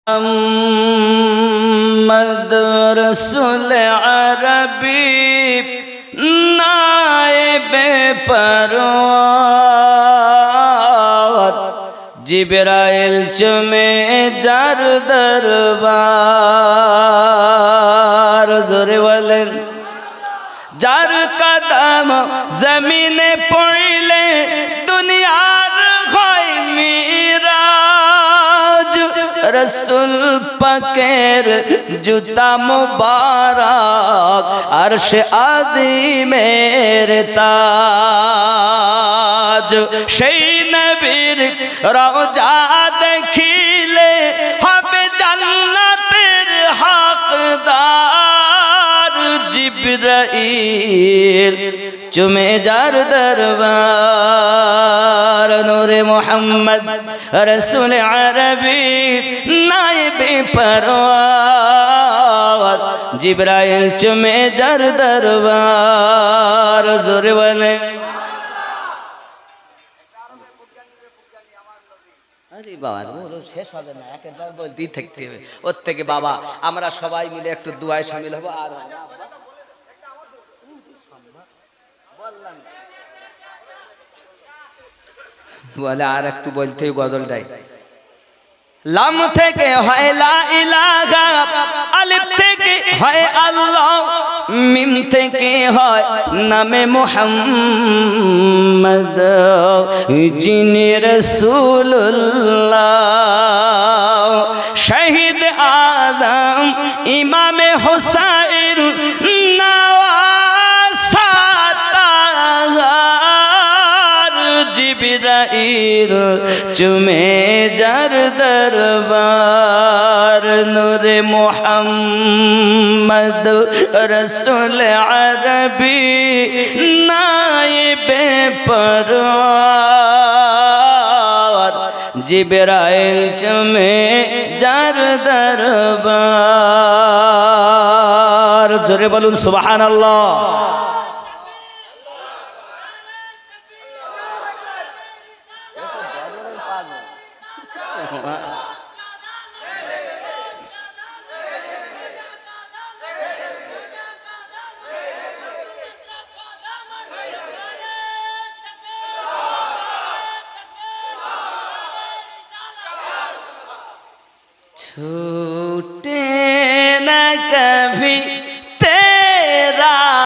محمد رسول عربی نائب پروار জিবরাইল চুমে যার দরবার জোরে বলেন যার কদম জমিনে পড়লে দুনিয়ার হয় মিরাজ রসুল পাকের জুতা মুবারক আরশ আযীমের তাজ সেই নবীর রওজা দেখিলে হবে জান্নাতের হকদার জিবরাইল চুমে যার দরবার নূরে মুহাম্মদ রসুল আরবি নায়েবে পরওয়ার জিবরাইল চুমে যার দরবার জোরে বলে আরে বাবা ওর শেষ হবে না একবার বলতেই থাকতে হবে ওর থেকে বাবা আমরা সবাই মিলে একটু দুয়ায় শামিল হব আর বলে আর একটু বলতে গজলটাই লাম থেকে হয় লা ইলাহা আলিফ থেকে হয় আল্লাহ মিম থেকে হয় নামে মুহাম্মদ যিনি রাসূলুল্লাহ শহীদ আদম ইমামে হুসাইন জিবরাইল চুমে যার দরবার নূরে মুহাম্মদ রসুল আরবি নায়েবে পরওয়ার জিবরাইল চুমে যার দরবার জোরে বলুন সুবহানাল্লাহ छूटे न कभी